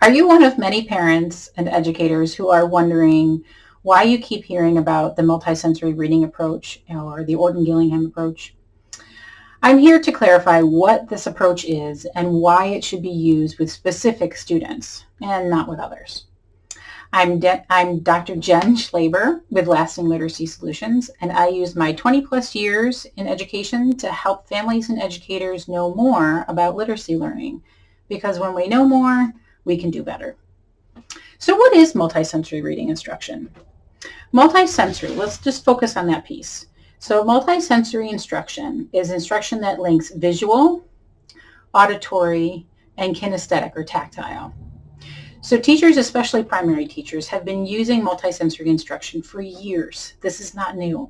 Are you one of many parents and educators who are wondering why you keep hearing about the multisensory reading approach or the Orton-Gillingham approach? I'm here to clarify what this approach is and why it should be used with specific students and not with others. I'm Dr. Jen Schlaber with Lasting Literacy Solutions, and I use my 20 plus years in education to help families and educators know more about literacy learning, because when we know more, we can do better. So what is multisensory reading instruction? Multisensory, let's just focus on that piece. So multisensory instruction is instruction that links visual, auditory, and kinesthetic or tactile. So teachers, especially primary teachers, have been using multisensory instruction for years. This is not new.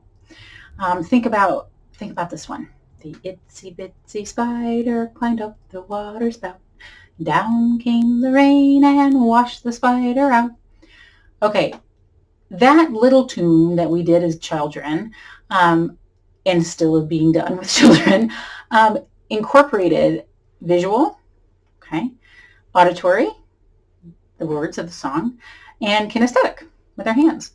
Think about this one. The itsy bitsy spider climbed up the water spout. Down came the rain and washed the spider out. Okay, that little tune that we did as children, and still is being done with children, incorporated visual, okay, auditory, the words of the song, and kinesthetic with our hands.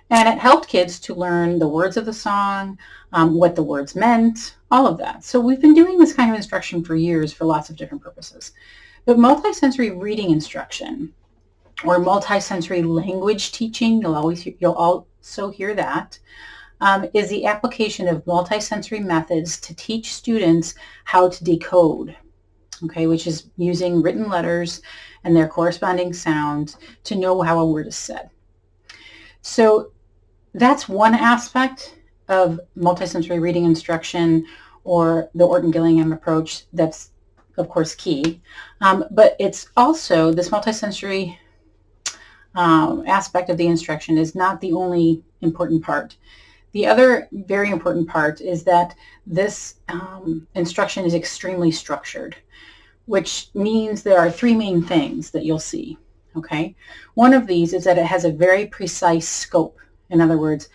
And it helped kids to learn the words of the song, what the words meant, all of that. So we've been doing this kind of instruction for years for lots of different purposes. But multisensory reading instruction or multisensory language teaching, you'll also hear that, is the application of multisensory methods to teach students how to decode, okay, which is using written letters and their corresponding sounds to know how a word is said. So that's one aspect of multisensory reading instruction or the Orton-Gillingham approach that's, of course, key. But it's also, this multisensory aspect of the instruction is not the only important part. The other very important part is that this instruction is extremely structured, which means there are three main things that you'll see, okay? One of these is that it has a very precise scope. In other words,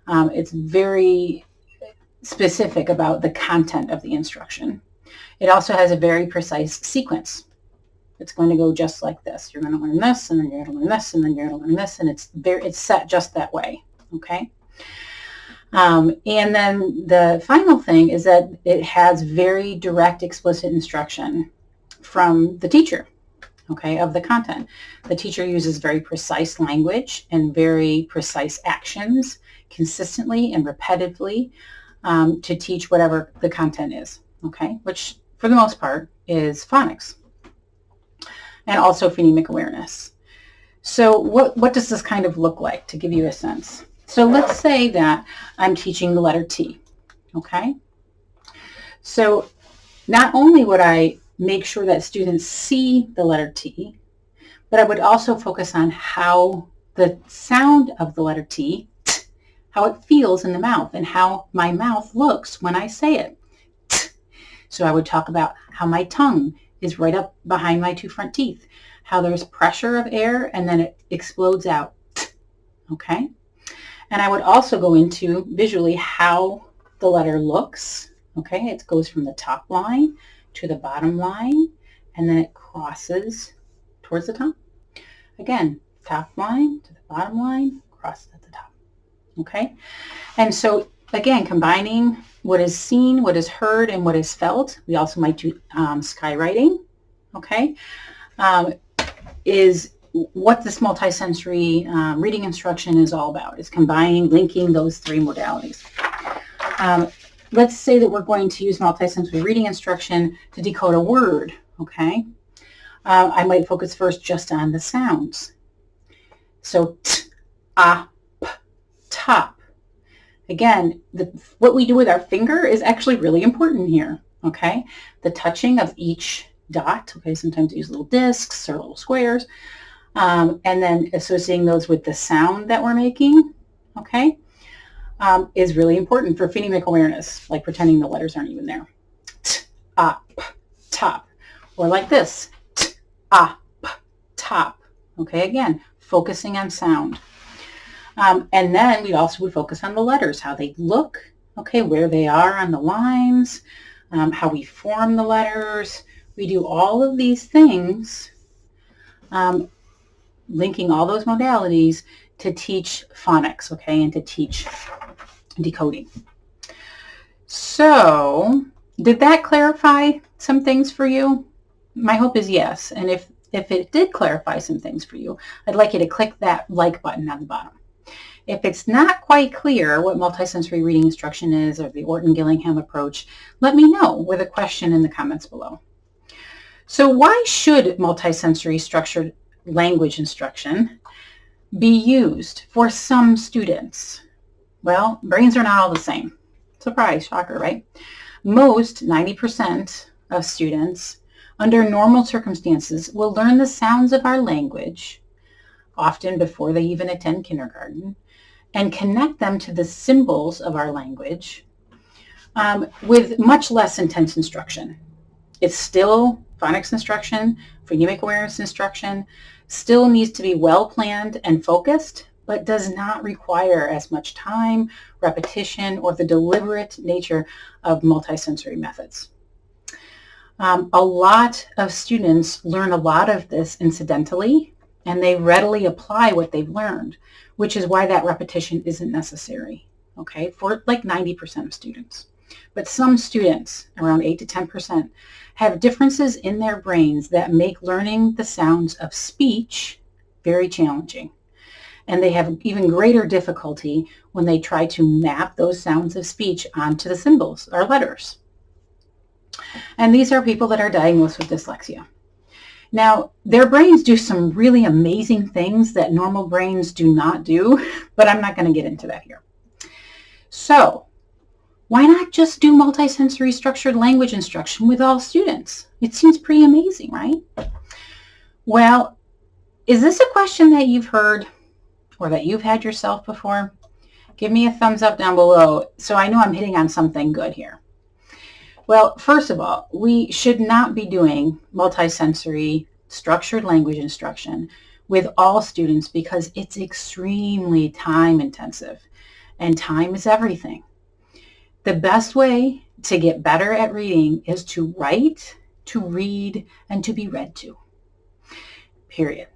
it's very specific about the content of the instruction. It also has a very precise sequence. It's going to go just like this. You're going to learn this, and then you're going to learn this, and then you're going to learn this, and it's set just that way, okay? And then the final thing is that it has very direct, explicit instruction from the teacher, okay, of the content. The teacher uses very precise language and very precise actions consistently and repetitively to teach whatever the content is, okay, which for the most part is phonics and also phonemic awareness. So what does this kind of look like, to give you a sense? So let's say that I'm teaching the letter T, okay? So not only would I make sure that students see the letter T, but I would also focus on how the sound of the letter T, how it feels in the mouth and how my mouth looks when I say it. So I would talk about how my tongue is right up behind my two front teeth, how there's pressure of air and then it explodes out, okay? And I would also go into visually how the letter looks, okay? It goes from the top line to the bottom line, and then it crosses towards the top. Again, top line to the bottom line, crosses at the top, okay? And so, again, combining what is seen, what is heard, and what is felt, we also might do skywriting, okay, is what this multisensory reading instruction is all about, is combining, linking those three modalities. Let's say that we're going to use multisensory reading instruction to decode a word, okay? I might focus first just on the sounds. So t, a, p, top. Again, what we do with our finger is actually really important here, okay? The touching of each dot, okay? Sometimes we use little discs or little squares, and then associating those with the sound that we're making, okay? Is really important for phonemic awareness, like pretending the letters aren't even there. T, a, p, top. Or like this, t, a, p, top. Okay, again, focusing on sound. And then we also would focus on the letters, how they look, okay, where they are on the lines, how we form the letters. We do all of these things linking all those modalities to teach phonics, okay, and to teach decoding. So, did that clarify some things for you? My hope is yes. And if it did clarify some things for you, I'd like you to click that like button on the bottom. If it's not quite clear what multisensory reading instruction is or the Orton-Gillingham approach, let me know with a question in the comments below. So why should multisensory structured language instruction be used for some students? Well, brains are not all the same. Surprise, shocker, right? Most, 90% of students, under normal circumstances, will learn the sounds of our language, often before they even attend kindergarten, and connect them to the symbols of our language with much less intense instruction. It's still phonics instruction, phonemic awareness instruction, still needs to be well planned and focused, but does not require as much time, repetition, or the deliberate nature of multisensory methods. A lot of students learn a lot of this incidentally, and they readily apply what they've learned, which is why that repetition isn't necessary, okay, for like 90% of students. But some students, around 8 to 10%, have differences in their brains that make learning the sounds of speech very challenging. And they have even greater difficulty when they try to map those sounds of speech onto the symbols or letters. And these are people that are diagnosed with dyslexia. Now, their brains do some really amazing things that normal brains do not do, but I'm not going to get into that here. So, why not just do multisensory structured language instruction with all students? It seems pretty amazing, right? Well, is this a question that you've heard or that you've had yourself before? Give me a thumbs up down below so I know I'm hitting on something good here. Well, first of all, we should not be doing multisensory structured language instruction with all students because it's extremely time intensive, and time is everything. The best way to get better at reading is to write, to read, and to be read to. Period.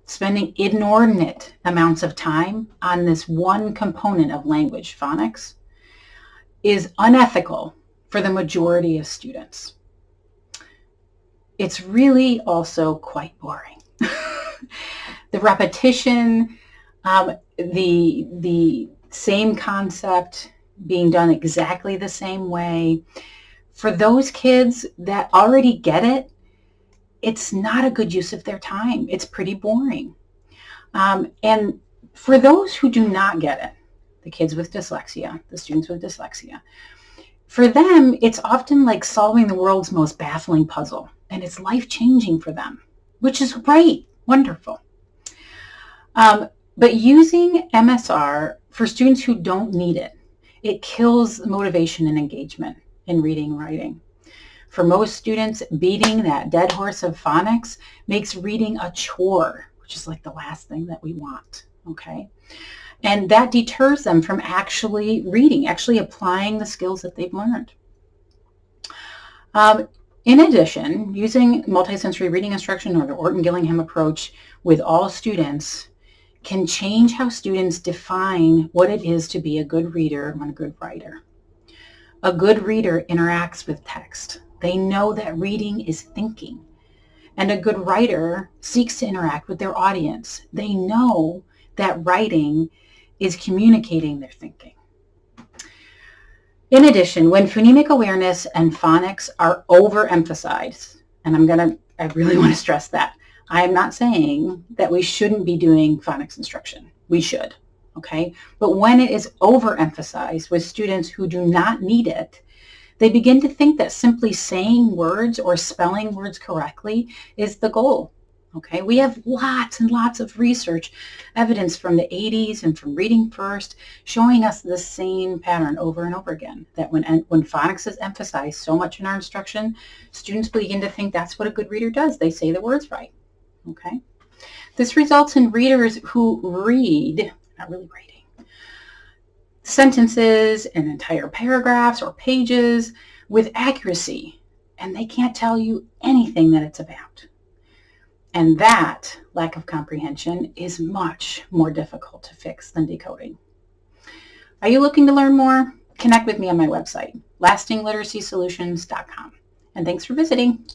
Spending inordinate amounts of time on this one component of language, phonics, is unethical for the majority of students. It's really also quite boring. The repetition, the same concept being done exactly the same way. For those kids that already get it, it's not a good use of their time. It's pretty boring. And for those who do not get it, the kids with dyslexia, the students with dyslexia, for them, it's often like solving the world's most baffling puzzle, and it's life-changing for them, which is great, wonderful. But using MSR for students who don't need it, it kills motivation and engagement in reading and writing. For most students, beating that dead horse of phonics makes reading a chore, which is like the last thing that we want, okay? And that deters them from actually reading, actually applying the skills that they've learned. In addition, using multisensory reading instruction or the Orton-Gillingham approach with all students can change how students define what it is to be a good reader and a good writer. A good reader interacts with text. They know that reading is thinking. And a good writer seeks to interact with their audience. They know that writing is communicating their thinking. In addition, when phonemic awareness and phonics are overemphasized, and I really want to stress that, I am not saying that we shouldn't be doing phonics instruction. We should, okay? But when it is overemphasized with students who do not need it, they begin to think that simply saying words or spelling words correctly is the goal. Okay, we have lots and lots of research evidence from the 80s and from Reading First showing us the same pattern over and over again, that when phonics is emphasized so much in our instruction, students begin to think that's what a good reader does. They say the words right. Okay, this results in readers who read, not really reading, sentences and entire paragraphs or pages with accuracy, and they can't tell you anything that it's about. And that lack of comprehension is much more difficult to fix than decoding. Are you looking to learn more? Connect with me on my website, lastingliteracysolutions.com. And thanks for visiting.